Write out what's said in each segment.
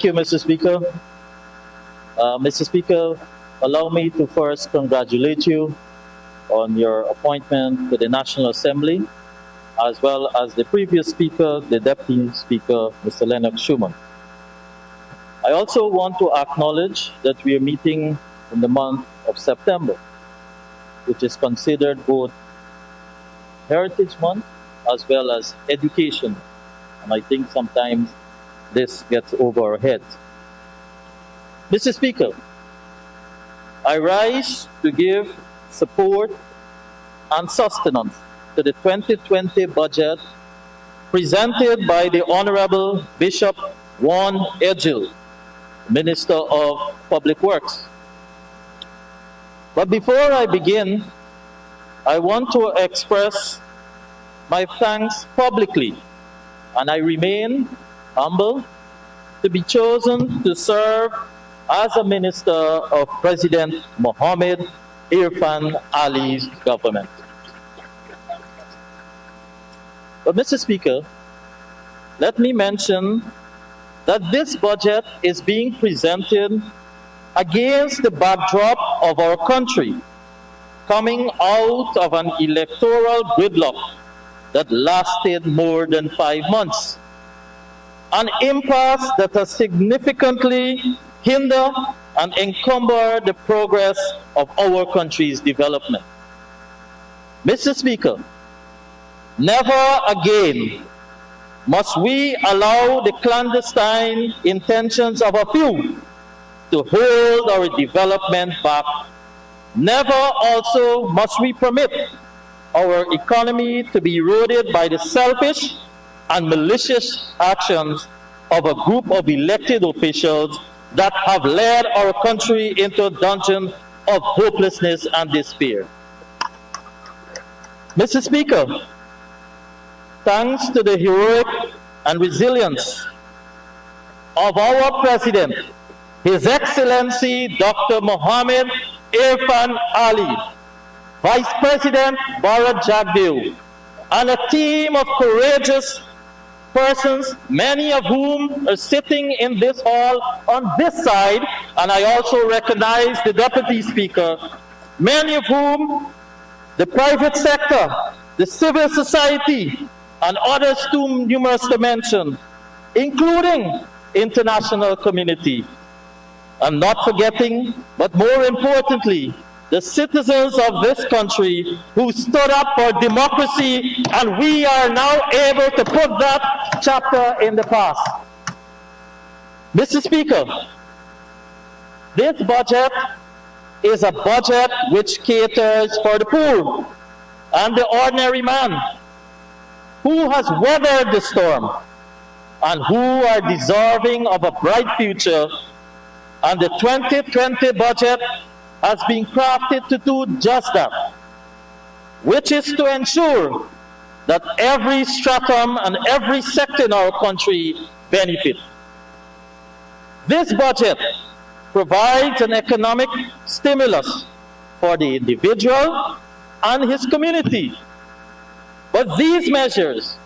Thank you, Mr. Speaker. Mr. Speaker, allow me to first congratulate you on your appointment to the National Assembly, as well as the previous Speaker, the Deputy Speaker, Mr. Lennox Schumann. I also want to acknowledge that we are meeting in the month of September, which is considered both Heritage Month as well as Education. And I think sometimes this gets over our heads. Mr. Speaker, I rise to give support and sustenance to the 2020 budget presented by the Honorable Bishop Juan Edgil, Minister of Public Works. But before I begin, I want to express my thanks publicly, and I remain humble to be chosen to serve as a minister of President Mohammed Irfan Ali's government. But Mr. Speaker, let me mention that this budget is being presented against the backdrop of our country coming out of an electoral gridlock that lasted more than 5 months, an impasse that has significantly hindered and encumbered the progress of our country's development. Mr. Speaker, never again must we allow the clandestine intentions of a few to hold our development back. Never also must we permit our economy to be eroded by the selfish and malicious actions of a group of elected officials that have led our country into a dungeon of hopelessness and despair. Mr. Speaker, thanks to the heroic and resilience of our President, His Excellency Dr. Mohammed Irfan Ali, Vice President Bharat Jagdeo, and a team of courageous persons, many of whom are sitting in this hall on this side, and I also recognize the Deputy Speaker, many of whom the private sector, the civil society, and others too numerous to mention, including international community. I'm not forgetting, but more importantly, the citizens of this country who stood up for democracy, and we are now able to put that chapter in the past. Mr. Speaker, this budget is a budget which caters for the poor and the ordinary man who has weathered the storm and who are deserving of a bright future. And the 2020 budget has been crafted to do just that, which is to ensure that every stratum and every sector in our country benefit. This budget provides an economic stimulus for the individual and his community. But these measures,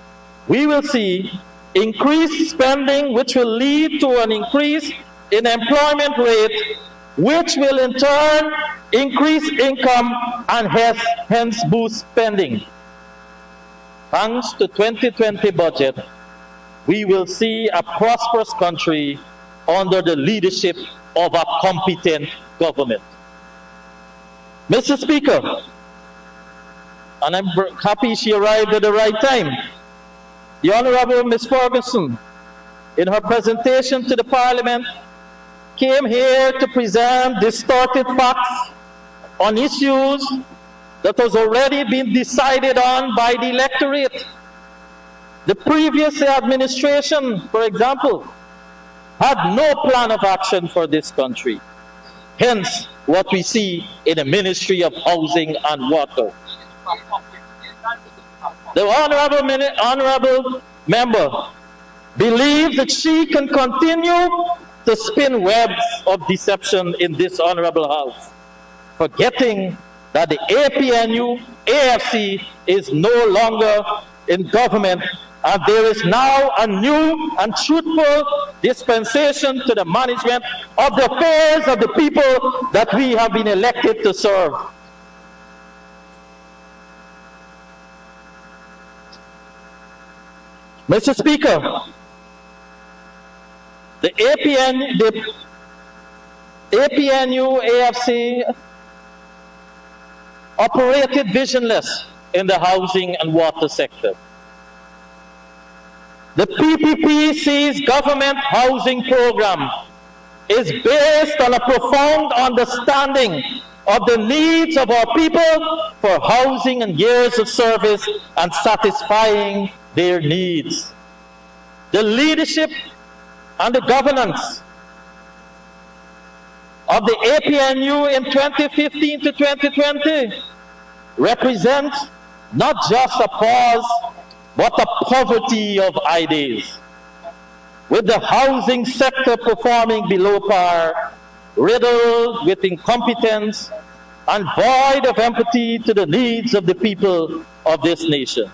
we will see increased spending, which will lead to an increase in employment rate, which will in turn increase income and hence boost spending. Thanks to 2020 budget, we will see a prosperous country under the leadership of a competent government. Mr. Speaker, and I'm happy she arrived at the right time, the Honorable Ms. Ferguson, in her presentation to the Parliament, came here to present distorted facts on issues that has already been decided on by the electorate. The previous administration, for example, had no plan of action for this country. Hence, what we see in the Ministry of Housing and Water. The honorable member believes that she can continue to spin webs of deception in this honorable house, forgetting that the APNU, AFC is no longer in government and there is now a new and truthful dispensation to the management of the affairs of the people that we have been elected to serve. Mr. Speaker, the APNU-AFC operated visionless in the housing and water sector. The PPPC's government housing program is based on a profound understanding of the needs of our people for housing and years of service and satisfying their needs. The leadership and the governance of the APNU in 2015 to 2020 represents not just a pause, but a poverty of ideas. With the housing sector performing below par, riddled with incompetence and void of empathy to the needs of the people of this nation.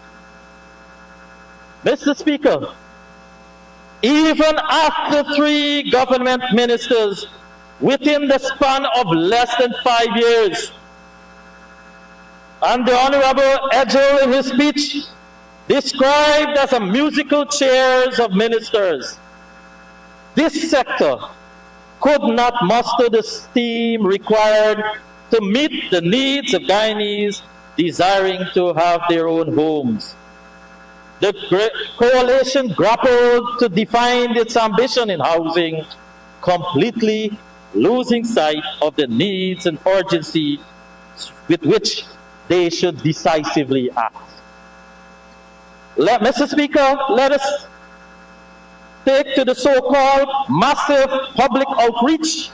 Mr. Speaker, even after 3 government ministers within the span of less than 5 years, and the Honorable Edgell in his speech described as a musical chairs of ministers, this sector could not muster the steam required to meet the needs of Guyanese desiring to have their own homes. The coalition grappled to define its ambition in housing, completely losing sight of the needs and urgency with which they should decisively act. Mr. Speaker, let us take to the so-called massive public outreach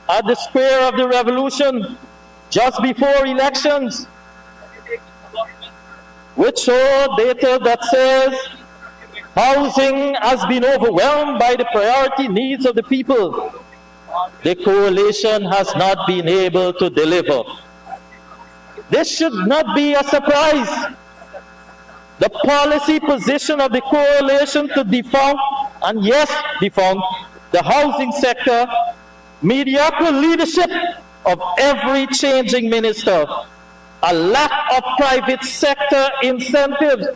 at the Square of the Revolution just before elections, which show data that says housing has been overwhelmed by the priority needs of the people. The coalition has not been able to deliver. This should not be a surprise. The policy position of the coalition to defunct, and yes, defunct, the housing sector, mediocre leadership of every changing minister, a lack of private sector incentives,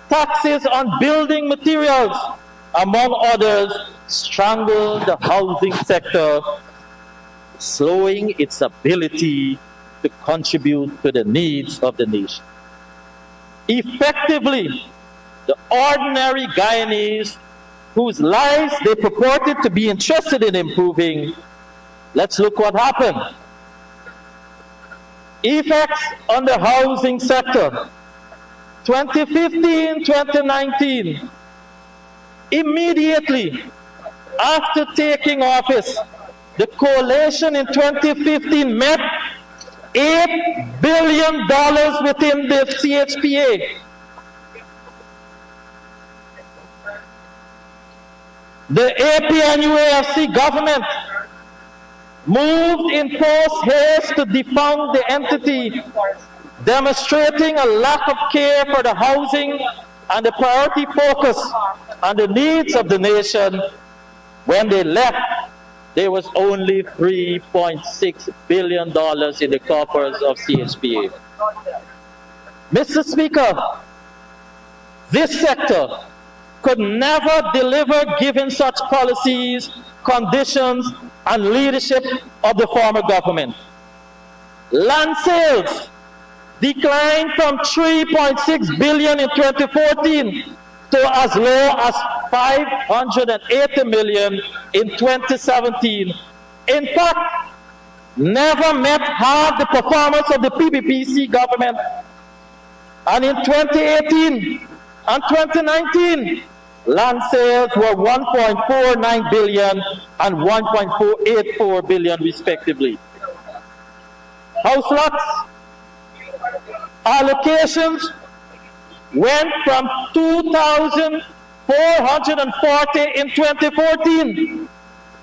taxes on building materials, among others, strangle the housing sector, slowing its ability to contribute to the needs of the nation. Effectively, the ordinary Guyanese whose lives they purported to be interested in improving, let's look what happened. Effects on the housing sector, 2015-2019, immediately after taking office, the coalition in 2015 met $8 billion within the CHPA. The APNU-AFC government moved in post-haste to defunct the entity, demonstrating a lack of care for the housing and the priority focus on the needs of the nation. When they left, there was only $3.6 billion in the coffers of CHPA. Mr. Speaker, this sector could never deliver given such policies, conditions, and leadership of the former government. Land sales declined from $3.6 billion in 2014 to as low as $580 million in 2017. In fact, never met half the performance of the PPPC government. And in 2018 and 2019, land sales were $1.49 billion and $1.484 billion respectively. House lots allocations went from 2,440 in 2014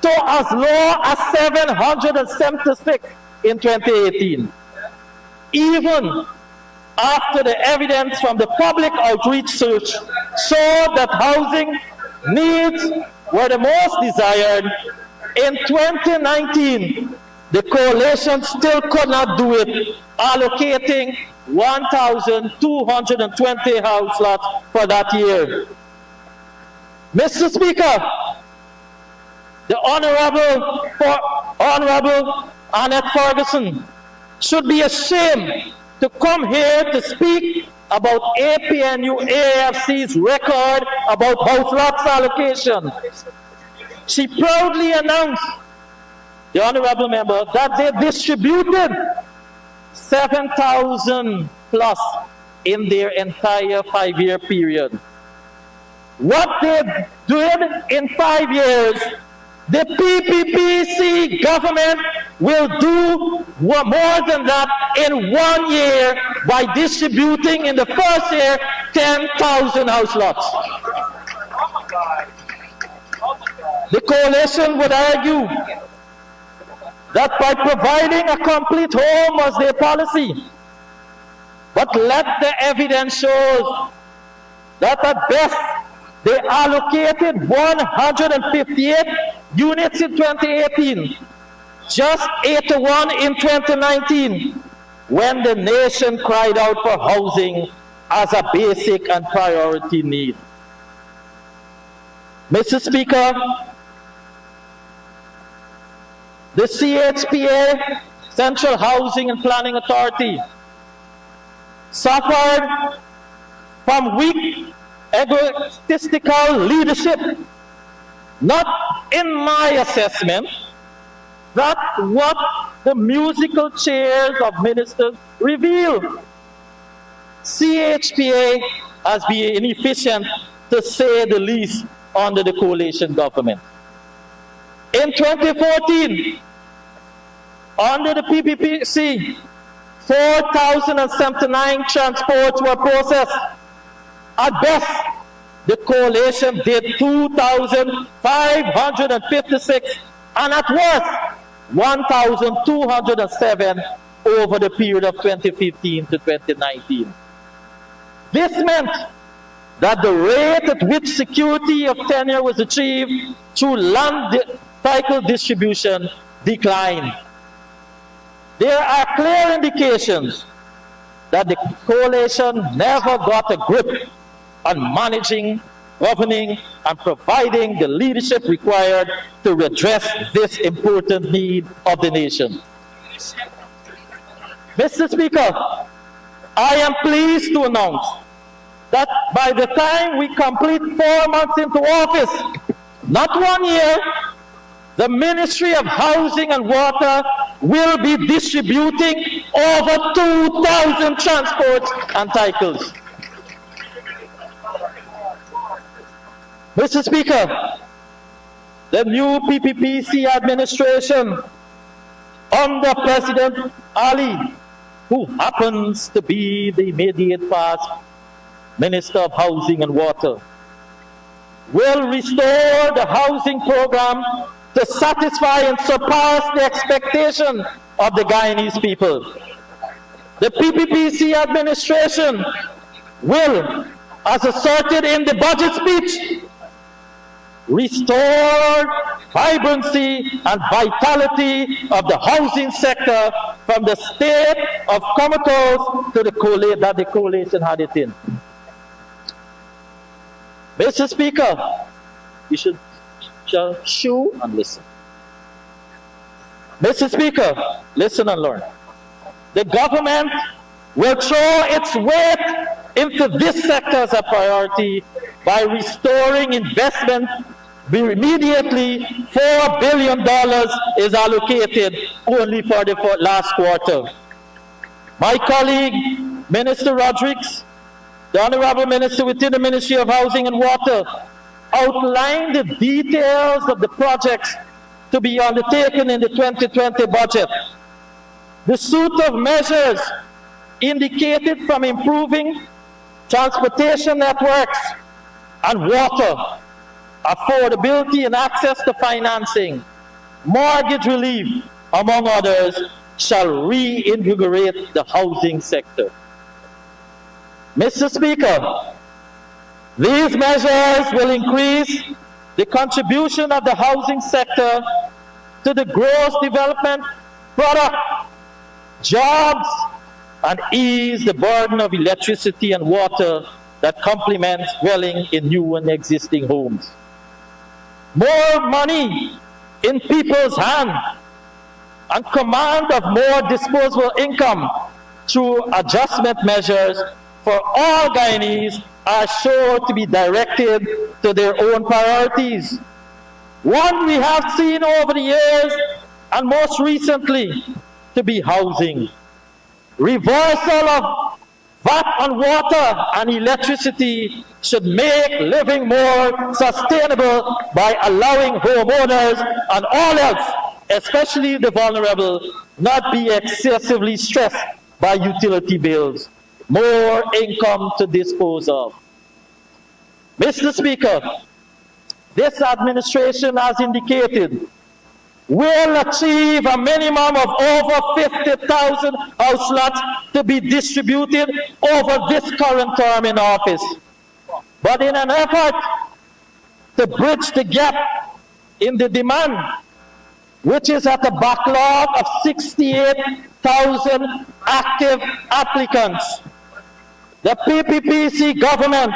to as low as 776 in 2018. Even after the evidence from the public outreach search showed that housing needs were the most desired. In 2019, the coalition still could not do it, allocating 1,220 house lots for that year. Mr. Speaker, the Honorable Annette Ferguson should be ashamed to come here to speak about APNU AFC's record about house lots allocation. She proudly announced, the honorable member, that they distributed 7,000 plus in their entire 5-year period. What they did in 5 years, the PPPC government will do more than that in 1 year by distributing in the first year 10,000 house lots. The coalition would argue that by providing a complete home was their policy. But let the evidence show that at best they allocated 158 units in 2018, just 81 in 2019, when the nation cried out for housing as a basic and priority need. Mr. Speaker, the CHPA, Central Housing and Planning Authority, suffered from weak egotistical leadership. Not in my assessment. That's what the musical chairs of ministers reveal. CHPA has been inefficient, to say the least, under the coalition government. In 2014, under the PPPC, 4,079 transports were processed. At best, the coalition did 2,556, and at worst, 1,207 over the period of 2015 to 2019. This meant that the rate at which security of tenure was achieved through land title distribution declined. There are clear indications that the coalition never got a grip on managing, governing, and providing the leadership required to address this important need of the nation. Mr. Speaker, I am pleased to announce that by the time we complete 4 months into office, not 1 year, the Ministry of Housing and Water will be distributing over 2,000 transports and titles. Mr. Speaker, the new PPPC administration under President Ali, who happens to be the immediate past Minister of Housing and Water, will restore the housing program to satisfy and surpass the expectation of the Guyanese people. The PPPC administration will, as asserted in the budget speech, restore vibrancy and vitality of the housing sector from the state of comatose to the coalition that the coalition had it in. Mr. Speaker, you should chew and listen. Mr. Speaker, listen and learn. The government will throw its weight into this sector as a priority by restoring investment. Immediately, $4 billion is allocated only for the last quarter. My colleague, Minister Rodriguez, the Honorable Minister within the Ministry of Housing and Water, outlined the details of the projects to be undertaken in the 2020 budget. The suite of measures indicated from improving transportation networks and water, affordability and access to financing, mortgage relief, among others, shall reinvigorate the housing sector. Mr. Speaker, These measures will increase the contribution of the housing sector to the gross development product, jobs, and ease the burden of electricity and water that complements dwelling in new and existing homes. More money in people's hands and command of more disposable income through adjustment measures for all Guyanese are sure to be directed to their own priorities. One we have seen over the years, and most recently, to be housing. Reversal of VAT on water and electricity should make living more sustainable by allowing homeowners and all else, especially the vulnerable, not be excessively stressed by utility bills. More income to dispose of. Mr. Speaker, this administration has indicated will achieve a minimum of over 50,000 house lots to be distributed over this current term in office. But in an effort to bridge the gap in the demand, which is at a backlog of 68,000 active applicants, the PPPC government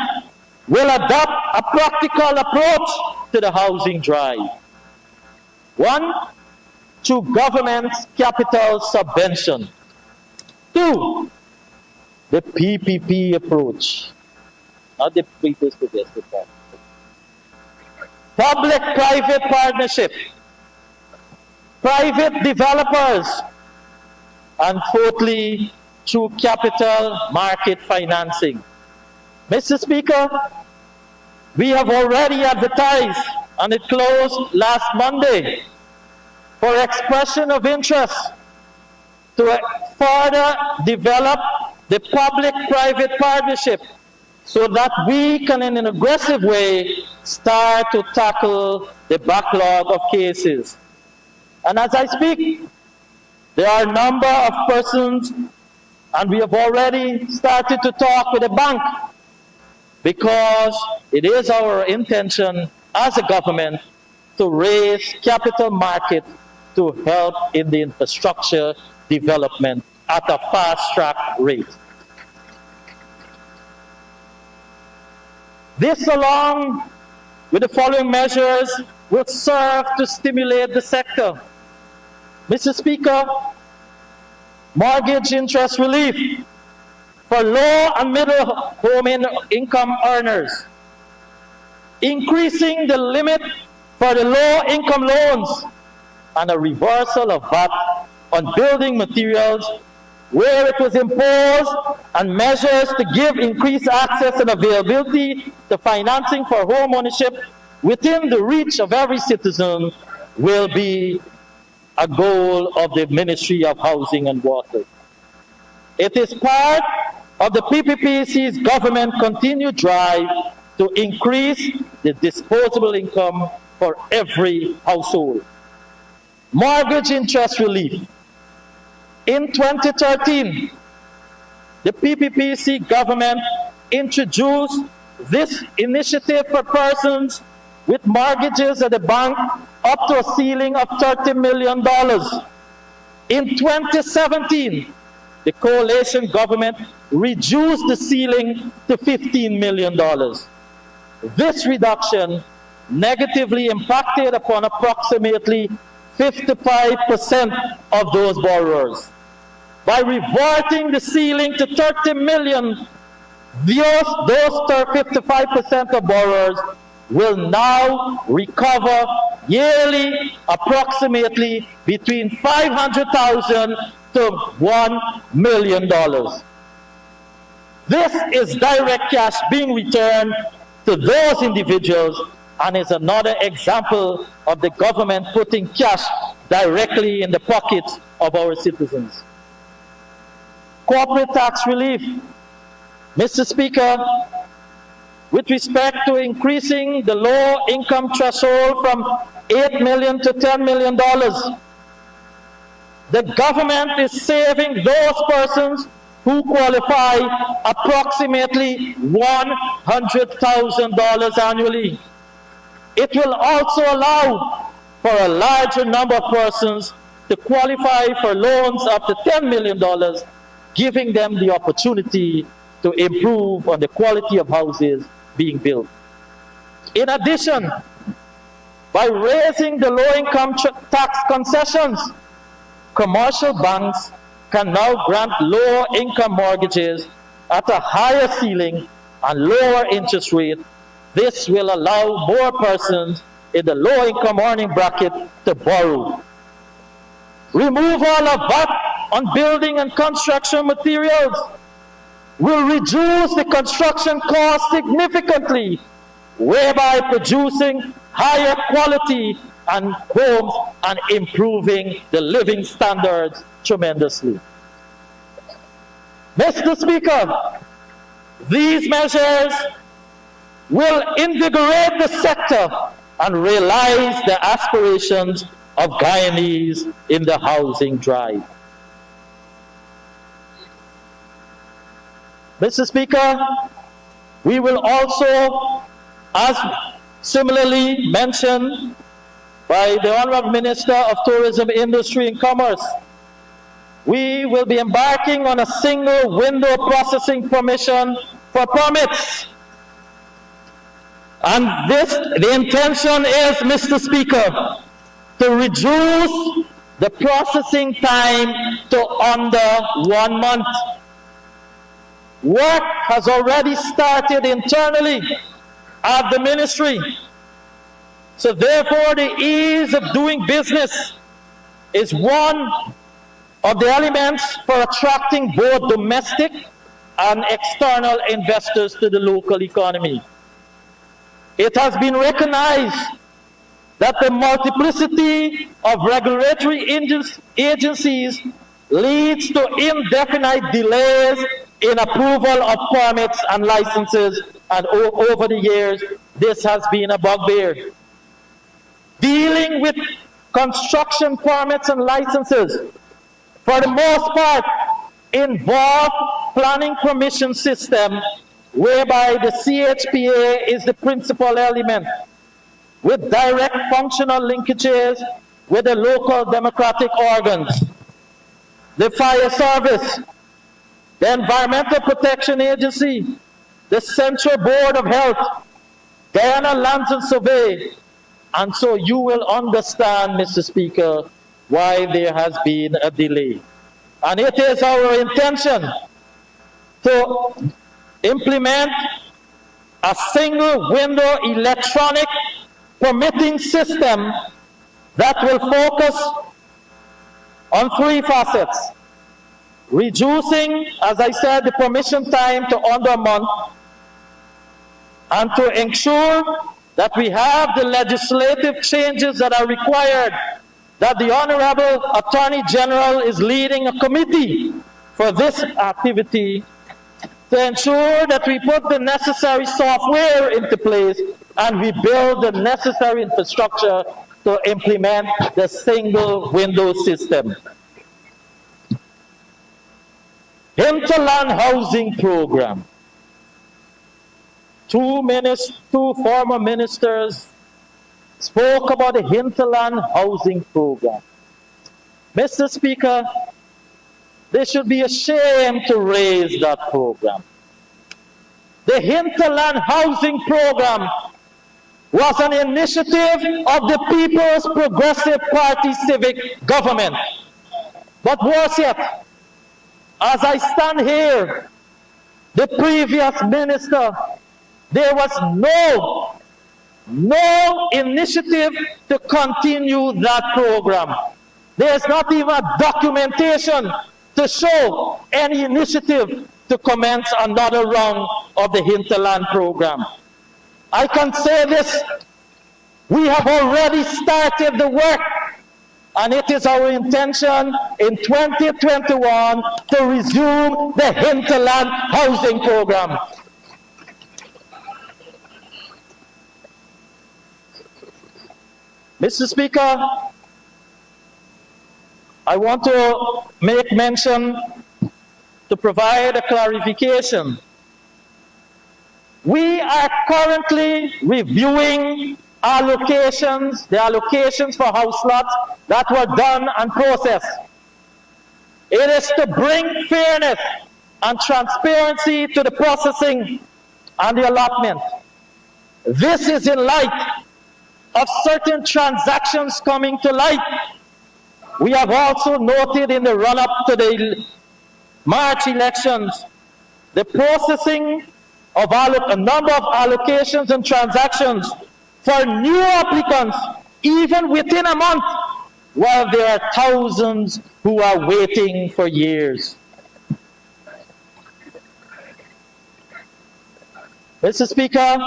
will adopt a practical approach to the housing drive. One, through government's capital subvention. Two, the PPP approach, not the previous suggested one. Public-private partnership, private developers, and fourthly, through capital market financing. Mr. Speaker, we have already advertised, and it closed last Monday, for expression of interest to further develop the public-private partnership so that we can, in an aggressive way, start to tackle the backlog of cases. And as I speak, there are a number of persons, and we have already started to talk with the bank, because it is our intention as a government to raise capital market to help in the infrastructure development at a fast-track rate. This, along with the following measures, will serve to stimulate the sector. Mr. Speaker, mortgage interest relief for low and middle home income earners, increasing the limit for the low income loans, and a reversal of VAT on building materials where it was imposed, and measures to give increased access and availability to financing for home ownership within the reach of every citizen will be a goal of the Ministry of Housing and Water. It is part of the PPPC's government continued drive to increase the disposable income for every household. Mortgage interest relief. In 2013, the PPPC government introduced this initiative for persons with mortgages at the bank up to a ceiling of $30 million. In 2017, the coalition government reduced the ceiling to $15 million. This reduction negatively impacted upon approximately 55% of those borrowers. By reverting the ceiling to $30 million, those 55% of borrowers will now recover yearly approximately between $500,000 to $1 million. This is direct cash being returned to those individuals, and is another example of the government putting cash directly in the pockets of our citizens. Corporate tax relief. Mr. Speaker, with respect to increasing the low income threshold from $8 million to $10 million, the government is saving those persons who qualify approximately $100,000 annually. It will also allow for a larger number of persons to qualify for loans up to $10 million, giving them the opportunity to improve on the quality of houses being built. In addition, by raising the low-income tax concessions, commercial banks can now grant lower-income mortgages at a higher ceiling and lower interest rate. This will allow more persons in the low-income earning bracket to borrow. Removal of VAT on building and construction materials will reduce the construction cost significantly, whereby producing higher quality and homes and improving the living standards tremendously. Mr. Speaker, these measures will invigorate the sector and realize the aspirations of Guyanese in the housing drive. Mr. Speaker, we will also, as similarly mentioned by the Honorable Minister of Tourism, Industry and Commerce, we will be embarking on a single window processing permission for permits. And the intention is, Mr. Speaker, to reduce the processing time to under 1 month. Work has already started internally at the ministry. So therefore, the ease of doing business is one of the elements for attracting both domestic and external investors to the local economy. It has been recognized that the multiplicity of regulatory agencies leads to indefinite delays in approval of permits and licenses, and over the years, this has been a bugbear. Dealing with construction permits and licenses, for the most part, involve planning permission system, whereby the CHPA is the principal element, with direct functional linkages with the local democratic organs, the fire service, the Environmental Protection Agency, the Central Board of Health, Guyana Lands and Survey. And so you will understand, Mr. Speaker, why there has been a delay. And it is our intention to implement a single window electronic permitting system that will focus on 3 facets: reducing, as I said, the permission time to under a month, and to ensure that we have the legislative changes that are required, that the Honorable Attorney General is leading a committee for this activity to ensure that we put the necessary software into place and we build the necessary infrastructure to implement the single window system. Hinterland housing program. Two former ministers spoke about the Hinterland housing program. Mr. Speaker, they should be ashamed to raise that program. The Hinterland housing program was an initiative of the People's Progressive Party civic government. But worse yet, as I stand here, the previous minister, there was no initiative to continue that program. There's not even a documentation to show any initiative to commence another round of the Hinterland program. I can say this, we have already started the work, and it is our intention in 2021 to resume the Hinterland housing program. Mr. Speaker, I want to make mention to provide a clarification. We are currently reviewing allocations, the allocations for house lots that were done and processed. It is to bring fairness and transparency to the processing and the allotment. This is in light of certain transactions coming to light. We have also noted in the run-up to the March elections, the processing of a number of allocations and transactions for new applicants, even within a month, while there are thousands who are waiting for years. Mr. Speaker,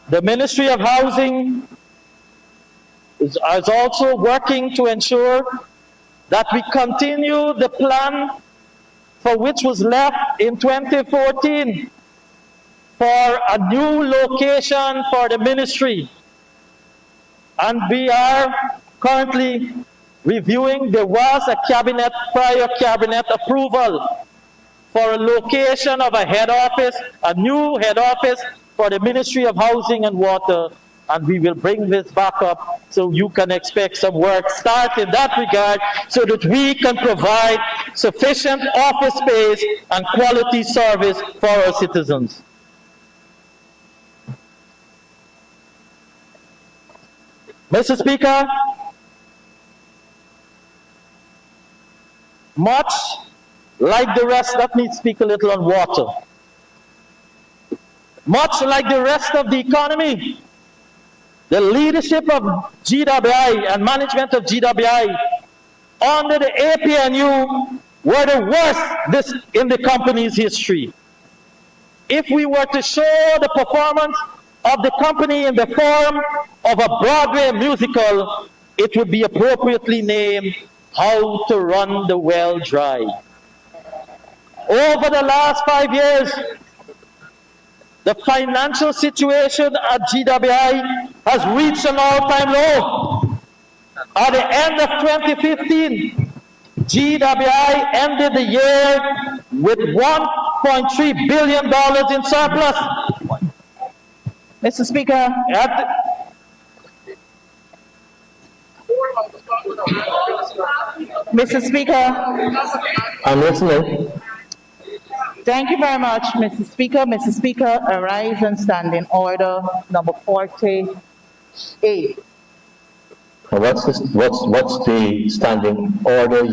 the Ministry of Housing is also working to ensure that we continue the plan for which was left in 2014 for a new location for the ministry. And we are currently reviewing, there was a prior cabinet approval for a location of a head office, a new head office for the Ministry of Housing and Water, and we will bring this back up so you can expect some work start in that regard so that we can provide sufficient office space and quality service for our citizens. Mr. Speaker, much like the rest, let me speak a little on water. Much like the rest of the economy, the leadership of GWI and management of GWI under the APNU were the worst in the company's history. If we were to show the performance of the company in the form of a Broadway musical, it would be appropriately named How to Run the Well Dry. Over the last 5 years, the financial situation at GWI has reached an all-time low. At the end of 2015, GWI ended the year with $1.3 billion in surplus. Mr. Speaker, Mr. Speaker, I'm listening. thank you very much, Mr. Speaker. Mr. Speaker, arise and stand in order number 48. What's the standing order?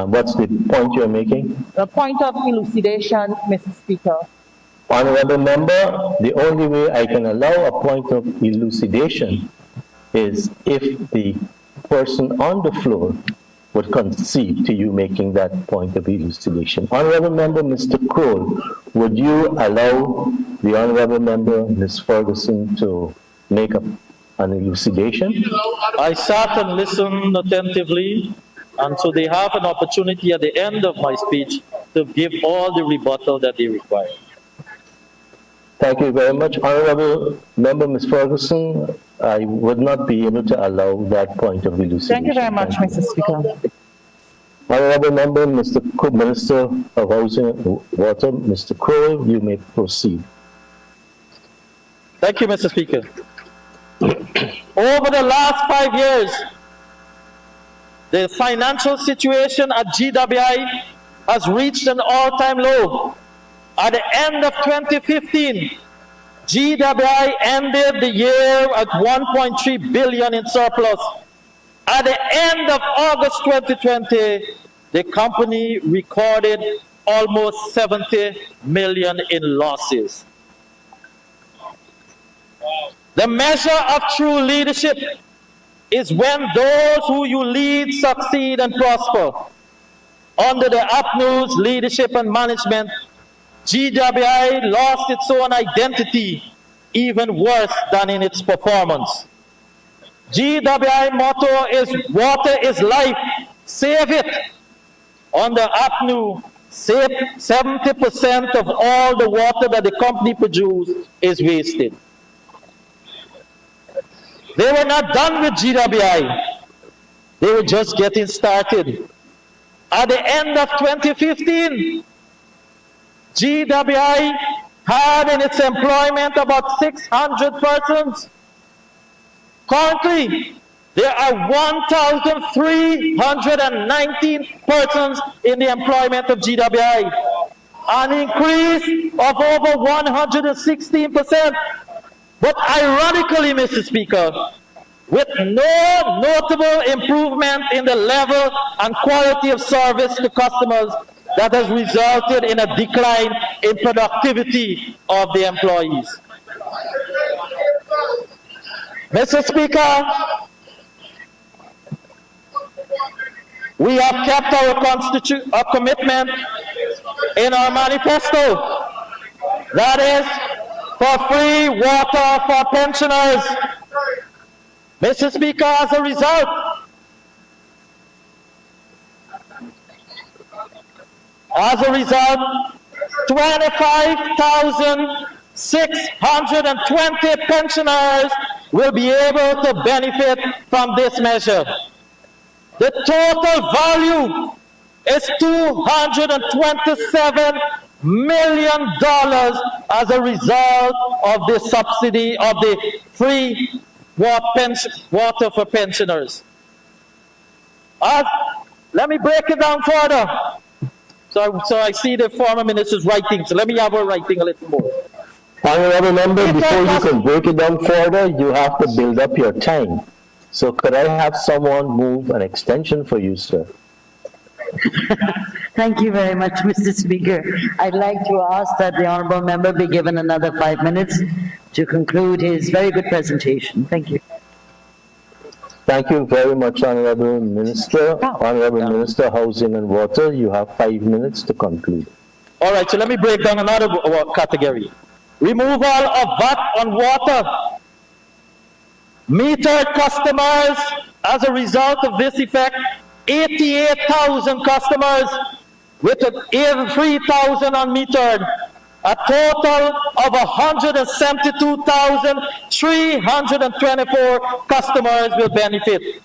What's the point you're making? The point of elucidation, Mr. Speaker. Honorable member, the only way I can allow a point of elucidation is if the person on the floor would concede to you making that point of elucidation. Honorable member, Mr. Croal, would you allow the honorable member, Ms. Ferguson, to make an elucidation? I sat and listened attentively, and so they have an opportunity at the end of my speech to give all the rebuttal that they require. Thank you very much. Honorable member, Ms. Ferguson, I would not be able to allow that point of elucidation. Thank you very much, Mr. Speaker. Honorable member, Mr. Minister of Housing and Water, Mr. Croal, you may proceed. Thank you, Mr. Speaker. Over the last 5 years, the financial situation at GWI has reached an all-time low. At the end of 2015, GWI ended the year at $1.3 billion in surplus. At the end of August 2020, the company recorded almost $70 million in losses. The measure of true leadership is when those who you lead succeed and prosper. Under the APNU's leadership and management, GWI lost its own identity even worse than in its performance. GWI motto is water is life, save it. Under APNU, 70% of all the water that the company produces is wasted. They were not done with GWI. They were just getting started. At the end of 2015, GWI had in its employment about 600 persons. Currently, there are 1,319 persons in the employment of GWI, an increase of over 116%. But ironically, Mr. Speaker, with no notable improvement in the level and quality of service to customers, that has resulted in a decline in productivity of the employees. Mr. Speaker, we have kept our commitment in our manifesto. That is for free water for pensioners. Mr. Speaker, as a result, As a result, 25,620 pensioners will be able to benefit from this measure. The total value is $227 million as a result of the subsidy of the free water for pensioners. Let me break it down further. So I see the former minister's writing, so let me have her writing a little more. Honorable member, before you can break it down further, you have to build up your time. So could I have someone move an extension for you, sir? Thank you very much, Mr. Speaker. I'd like to ask that the honourable member be given another 5 minutes to conclude his very good presentation. Thank you. Thank you very much, Honorable Minister. Honorable Minister, Housing and Water, you have 5 minutes to conclude. All right, so let me break down another category. Removal of VAT on water. Metered customers, as a result of this effect, 88,000 customers with 83,000 unmetered. A total of 172,324 customers will benefit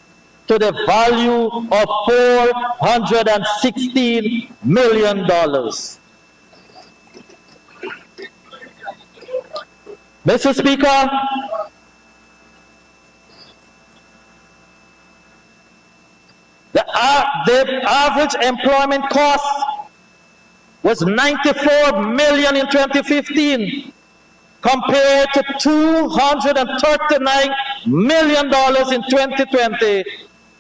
to the value of $416 million. Mr. Speaker, the average employment cost was $94 million in 2015 compared to $239 million in 2020,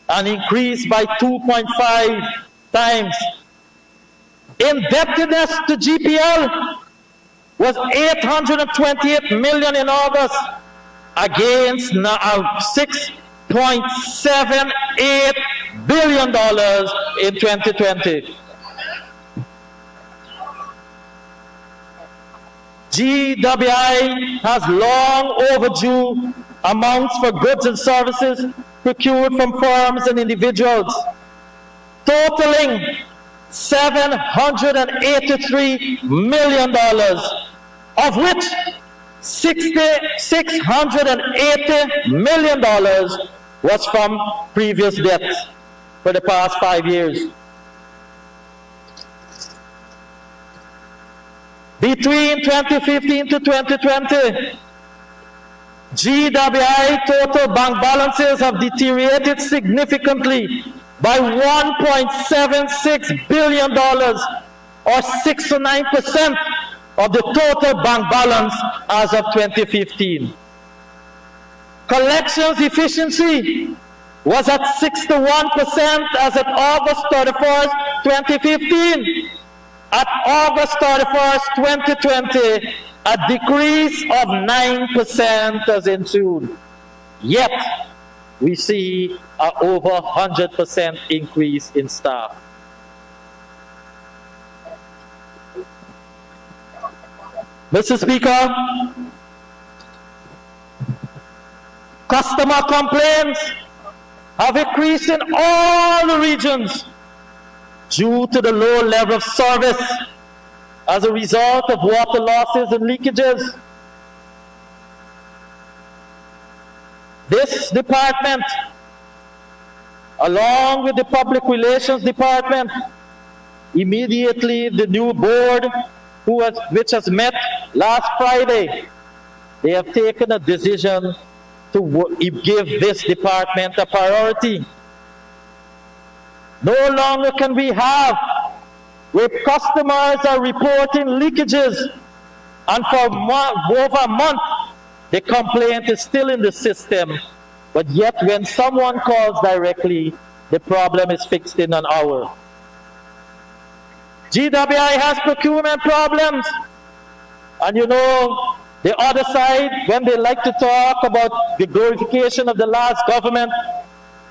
an increase by 2.5 times. Indebtedness to GPL was $828 million in August against $6.78 billion in 2020. GWI has long overdue amounts for goods and services procured from firms and individuals, totaling $783 million, of which $680 million was from previous debts for the past 5 years. Between 2015 to 2020, GWI total bank balances have deteriorated significantly by $1.76 billion, or 69% of the total bank balance as of 2015. Collections efficiency was at 61% as of August 31st, 2015. At August 31st, 2020, a decrease of 9% has ensued. Yet, we see an over 100% increase in staff. Mr. Speaker, customer complaints have increased in all the regions due to the low level of service as a result of water losses and leakages. This department along with the Public Relations Department, immediately the new board, which has met last Friday, they have taken a decision to give this department a priority. No longer can we have where customers are reporting leakages, and for over a month, the complaint is still in the system, but yet when someone calls directly, the problem is fixed in an hour. GWI has procurement problems, and you know, the other side, when they like to talk about the glorification of the last government,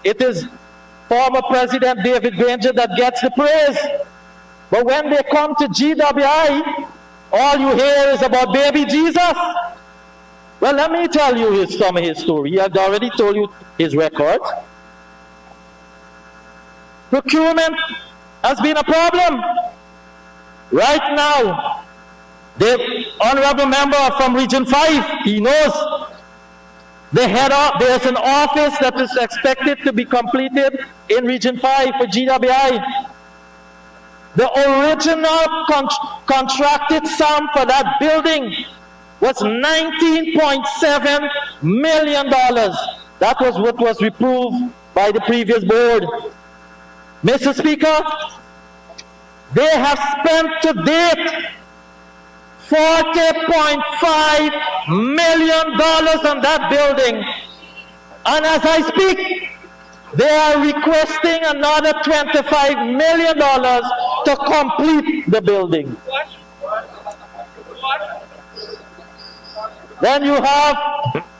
it is former President David Granger that gets the praise. But when they come to GWI, all you hear is about baby Jesus. Well, let me tell you some of his story. He had already told you his record. Procurement has been a problem. Right now, the honorable member from Region 5, he knows there's an office that is expected to be completed in Region 5 for GWI. The original contracted sum for that building was $19.7 million. That was what was approved by the previous board. Mr. Speaker, they have spent to date $40.5 million on that building. And as I speak, they are requesting another $25 million to complete the building. Then you have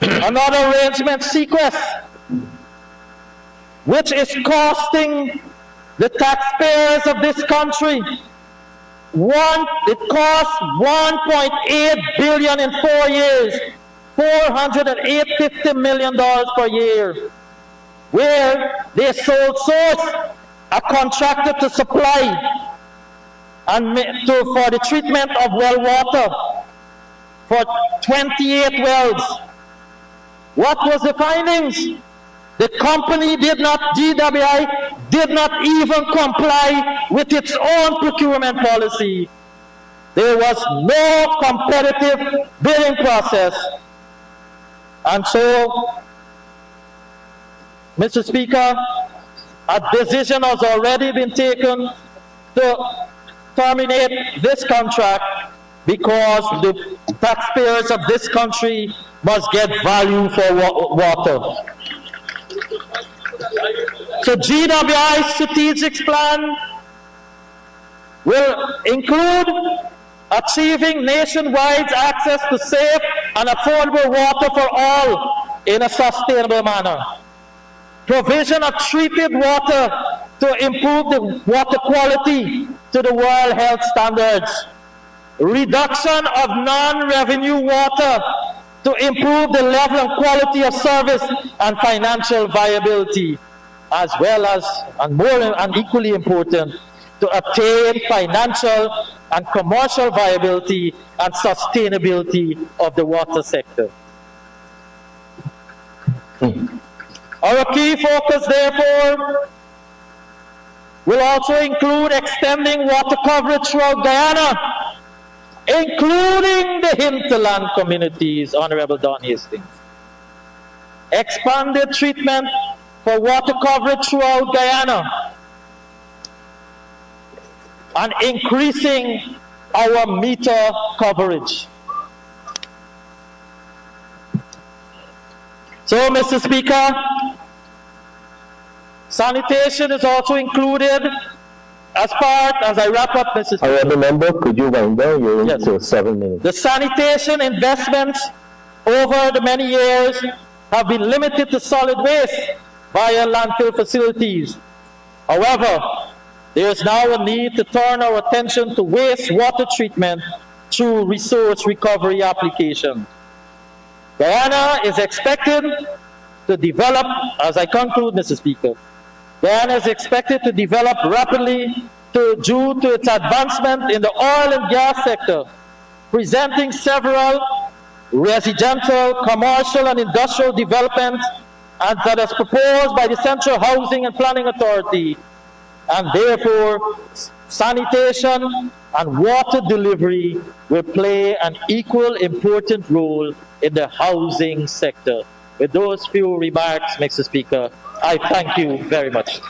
another arrangement, sequest, which is costing the taxpayers of this country. It costs $1.8 billion in 4 years, $450 million per year, where they sole source a contractor to supply and for the treatment of well water for 28 wells. What was the findings? The company GWI did not even comply with its own procurement policy. There was no competitive bidding process. And so, Mr. Speaker, a decision has already been taken to terminate this contract because the taxpayers of this country must get value for water. So GWI's strategic plan will include achieving nationwide access to safe and affordable water for all in a sustainable manner. Provision of treated water to improve the water quality to the World Health Standards. Reduction of non-revenue water to improve the level and quality of service and financial viability, as well as, and equally important, to attain financial and commercial viability and sustainability of the water sector. Our key focus, therefore, will also include extending water coverage throughout Guyana, including the hinterland communities, Honorable Don Hastings. Expanded treatment for water coverage throughout Guyana, and increasing our meter coverage. So, Mr. Speaker, sanitation is also included as part, as I wrap up, Mr. Speaker. Honorable member, could you wind down? You're Yes. into 7 minutes. The sanitation investments over the many years have been limited to solid waste via landfill facilities. However, there is now a need to turn our attention to wastewater treatment through resource recovery application. Guyana is expected to develop, as I conclude, Mr. Speaker, Guyana is expected to develop rapidly due to its advancement in the oil and gas sector, presenting several residential, commercial, and industrial development and that is proposed by the Central Housing and Planning Authority, and therefore sanitation and water delivery will play an equal important role in the housing sector. With those few remarks, Mr. Speaker, I thank you very much.